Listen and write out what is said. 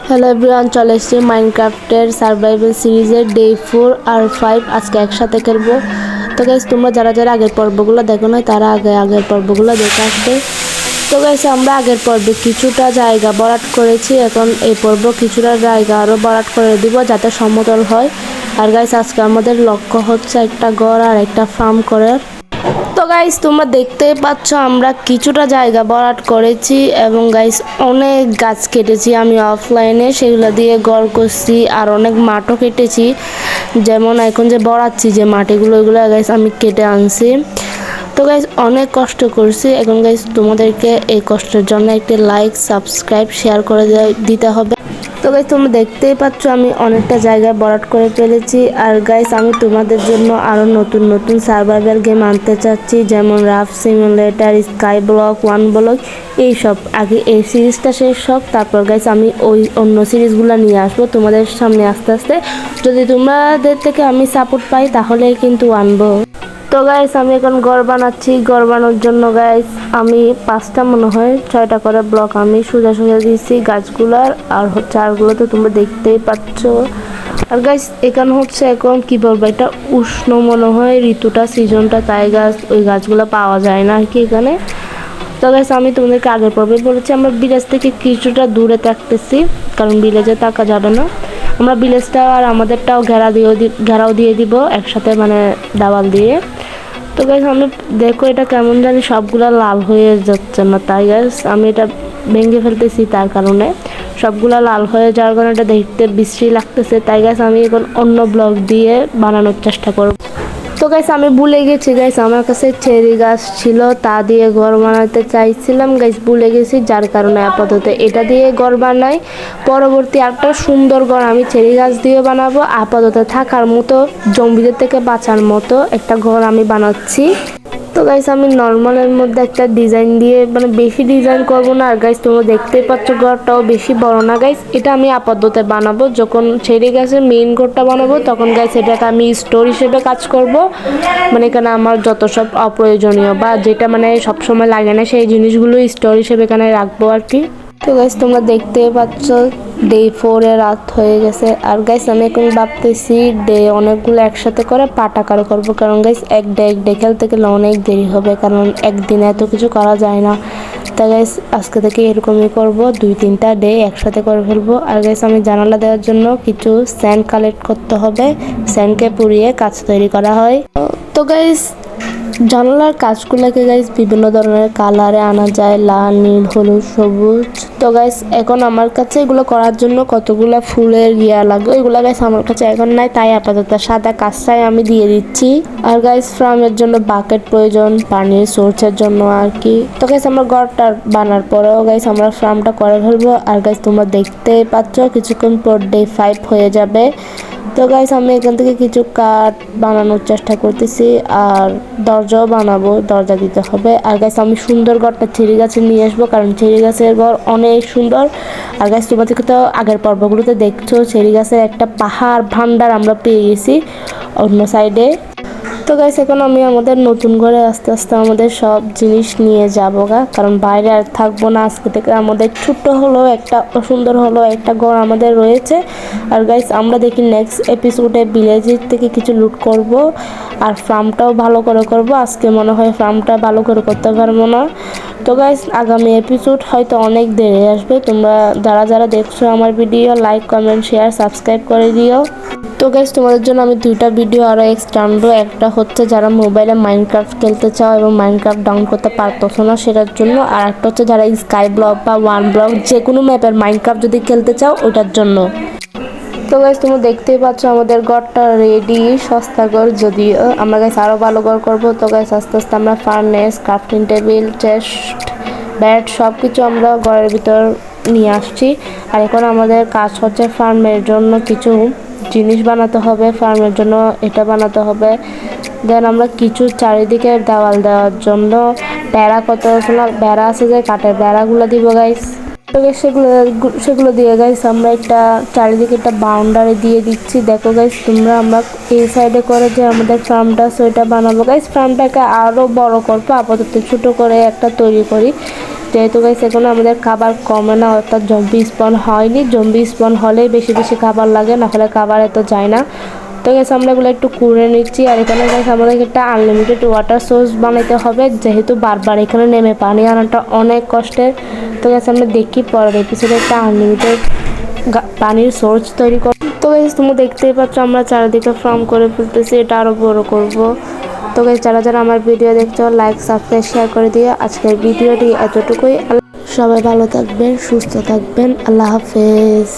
Hello everyone, চলে এসেছি মাইনক্রাফটের survival সিরিজের ডে 4 আর 5 আজকে একসাথে খেলবো। তো গাইস, তোমরা যারা যারা আগের পর্বগুলো দেখো না তারা আগের পর্বগুলো দেখে আসবে। তো গাইস, আমরা আগের পর্বে কিছুটা জায়গা ভরাট করেছি, এখন এই পর্ব কিছুটা জায়গা আরও ভরাট করে দিব যাতে সমতল হয়। আর গাইস, আজকে আমাদের লক্ষ্য হচ্ছে একটা ঘর আর একটা ফার্ম করার। তো গাইস, তোমরা দেখতেই পাচ্ছ আমরা কিছুটা জায়গা ভরাট করেছি এবং গাইস অনেক গাছ কেটেছি আমি অফলাইনে, সেগুলো দিয়ে ঘর করছি আর অনেক মাঠও কেটেছি। যেমন এখন যে ভরাচ্ছি যে মাটিগুলো, ওইগুলো গাইস আমি কেটে আনছি। তো গাইস অনেক কষ্ট করছি। এখন গাইস তোমাদেরকে এই কষ্টের জন্য একটি লাইক, সাবস্ক্রাইব, শেয়ার করে দিতে হবে। তো গাইস, তোমরা দেখতেই পাচ্ছ আমি অনেকটা জায়গায় ভরাট করে ফেলেছি। আর গাইস, আমি তোমাদের জন্য আরও নতুন নতুন সার্ভাইভাল গেম আনতে চাচ্ছি, যেমন rough simulator, sky block, one block, এইসব। আগে এই সিরিজটা শেষ হোক, তারপর গাইস আমি ওই অন্য সিরিজগুলো নিয়ে আসবো তোমাদের সামনে আস্তে আস্তে। যদি তোমাদের থেকে আমি সাপোর্ট পাই তাহলে কিন্তু আনবো। তো গাইস, আমি এখন ঘর বানাচ্ছি। ঘর বানানোর জন্য গাইস আমি 5টা মনে হয় 6টা করে ব্লক আমি সোজা দিয়েছি গাছগুলার, আর হচ্ছে আরগুলো তো তোমরা দেখতেই পাচ্ছ। আর গাইস এখানে হচ্ছে এখন কি বলবো, এটা উষ্ণ মনে হয় ঋতুটা, সিজনটা, তাই গাছ ওই গাছগুলো পাওয়া যায় না আর কি এখানে। তো গাইস, আমি তোমাদেরকে আগের পর্বে বলেছি আমরা ভিলেজ থেকে কিছুটা দূরে থাকতেছি, কারণ ভিলেজে থাকা যাবে না। আমরা ভিলেজটা আর আমাদেরটাও ঘেরাও দিয়ে দিব একসাথে, মানে দাওয়াল দিয়ে। তো গাইস আমি দেখো এটা কেমন জানি সবগুলা লাল হয়ে যাচ্ছে না, তাই গাইস আমি এটা ভেঙে ফেলতেছি। তার কারণে সবগুলা লাল হয়ে যাওয়ার কারণে এটা দেখতে বিশ্রী লাগতেছে, তাই গাইস আমি এখন অন্য ব্লক দিয়ে বানানোর চেষ্টা করব। তো গাইস আমি ভুলে গেছি গাইস, আমার কাছে চেরি গাছ ছিল, তা দিয়ে ঘর বানাতে চাইছিলাম গাইস, ভুলে গেছি, যার কারণে আপাতত এটা দিয়ে ঘর বানাই। পরবর্তী একটা সুন্দর ঘর আমি চেরি গাছ দিয়ে বানাবো। আপাতত থাকার মতো, জম্বিদের থেকে বাঁচার মতো একটা ঘর আমি বানাচ্ছি। তো গাইস আমি নর্মালের মধ্যে একটা ডিজাইন দিয়ে, মানে বেশি ডিজাইন করব না। আর গাইস তোমরা দেখতেই পাচ্ছ ঘরটাও বেশি বড় না গাইস, এটা আমি আপাতত বানাবো। যখন চেরি গাছের মেইন ঘরটা বানাবো তখন গাইস এটাকে আমি স্টোর হিসেবে কাজ করব, মানে এখানে আমার যত সব অপ্রয়োজনীয় বা যেটা মানে সবসময় লাগে না সেই জিনিসগুলো স্টোর হিসেবে এখানে রাখবো আর কি। তো গাইস তোমরা দেখতেই পাচ্ছ ডে 4 এ রাত হয়ে গেছে। আর গাইস আমি এখন ভাবতেছি ডে অনেকগুলো একসাথে করে পাটাকার করব, কারণ গাইস এক ডে খেলতে গেলে অনেক দেরি হবে, কারণ একদিনে এত কিছু করা যায় না। তাই গাইস আজকে থেকে এরকমই করব, 2-3টা ডে একসাথে করে ফেলবো। আর গাইস আমি জানালা দেওয়ার জন্য কিছু স্যান্ড কালেক্ট করতে হবে, স্যান্ডকে পুড়িয়ে কাজ তৈরি করা হয়। তো গাইস জানালার কাজগুলোকে গাইস বিভিন্ন ধরনের কালারে আনা যায়, লাল, নীল, হলুদ, সবুজ। তো গাইস এখন আমার কাছে এগুলো করার জন্য কতগুলো ফুলের লাগবে, ওইগুলো গাইস আমার কাছে এখন নাই, তাই আপাতত সাদা কাঁচাই আমি দিয়ে দিচ্ছি। আর গাইস ফার্মের জন্য বাকেট প্রয়োজন, পানির সোর্সের জন্য আর কি। তো গাইস আমরা ঘরটা বানার পরেও গাইস আমরা ফার্মটা করে ফেলবো। আর গাইস তোমরা দেখতে পাচ্ছ কিছুক্ষণ পর ডে 5 হয়ে যাবে। তো গাইস আমি এখান থেকে কিছু কাঠ বানানোর চেষ্টা করতেছি, আর দরজাও বানাবো, দরজা দিতে হবে। আর গাইস আমি সুন্দর ঘরটা চেরি গাছে নিয়ে আসবো, কারণ চেরি গাছের ঘর অনেক সুন্দর। আর গাইস তোমাদেরকে তো আগের পর্বগুলোতে দেখছো চেরি গাছের একটা পাহাড় ভান্ডার আমরা পেয়ে গেছি অন্য সাইডে। তো গাইস এখন আমি আমাদের নতুন ঘরে আস্তে আস্তে আমাদের সব জিনিস নিয়ে যাবো গা, কারণ বাইরে আর থাকবো না। আজকে থেকে আমাদের ছোট্ট হলো একটা, সুন্দর হলো একটা ঘর আমাদের রয়েছে। আর গাইস আমরা দেখি নেক্সট এপিসোডে ভিলেজের থেকে কিছু লুট করব, আর ফার্মটাও ভালো করে করব। আজকে মনে হয় ফার্মটা ভালো করে করতে পারবো না। তো গাইস আগামী এপিসোড হয়তো অনেক দেরি আসবে। তোমরা যারা যারা দেখছো আমার video like, comment, share, subscribe করে দিও। তো গাইস তোমাদের জন্য আমি 2টা ভিডিও আরও এক্সট্রা আনবো। একটা হচ্ছে যারা মোবাইলে মাইনক্রাফট খেলতে চাও এবং মাইনক্রাফট ডাউন করতে পারতেছো না সেটার জন্য, আর একটা হচ্ছে যারা স্কাই ব্লক বা ওয়ান ব্লক যে কোনো ম্যাপের মাইনক্রাফট যদি খেলতে চাও ওটার জন্য। তো গাইস তোমরা দেখতেই পাচ্ছ আমাদের ঘরটা রেডি, সস্তা ঘর যদিও, আমরা গাইস আরও ভালো ঘর করবো। তো গাইস আস্তে আস্তে আমরা furnace, crafting table, chest, bat সব কিছু আমরা ঘরের ভিতর নিয়ে আসছি। আর এখন আমাদের কাজ হচ্ছে ফার্মের জন্য কিছু জিনিস বানাতে হবে, ফার্মের জন্য এটা বানাতে হবে। দেন আমরা কিছু চারিদিকে দেওয়াল দেওয়ার জন্য বেড়া, কত বেড়া আছে যে কাঠের বেড়াগুলো দিব গাইস। তো সেগুলো দিয়ে গাইস আমরা একটা চারিদিকে একটা বাউন্ডারি দিয়ে দিচ্ছি। দেখো গাইস তোমরা, আমরা এই সাইডে করে যে আমাদের ফার্মটা আছে ওইটা বানাবো গাইস। ফার্মটাকে আরও বড় করবো, আপাতত ছোট করে একটা তৈরি করি, যেহেতু গাইস এখন আমাদের খাবার কমে না, অর্থাৎ জম্বি স্পন হয়নি। জম্বি স্পন হলেই বেশি বেশি খাবার লাগে, না হলে খাবার এত যায় না। তো গাইস আমরা এগুলো একটু কুড়ে নিচ্ছি। আর এখানে গাইস আমাদের একটা আনলিমিটেড ওয়াটার সোর্স বানাইতে হবে, যেহেতু বারবার এখানে নেমে পানি আনাটা অনেক কষ্টের। তো গাইস আমরা দেখি পরের এপিসোডে একটা আনলিমিটেড পানির সোর্স তৈরি কর। তো গাইস তুমি দেখতেই পাচ্ছ আমরা চারিদিকে ফার্ম করে ফেলতেছি, এটা আরও বড় করব। তো গাইস যারা যারা আমার ভিডিও দেখছো লাইক সাবস্ক্রাইব শেয়ার করে দিও। আজকের ভিডিওটি এতটুকুই। সবাই ভালো থাকবেন, সুস্থ থাকবেন, আল্লাহ হাফেজ।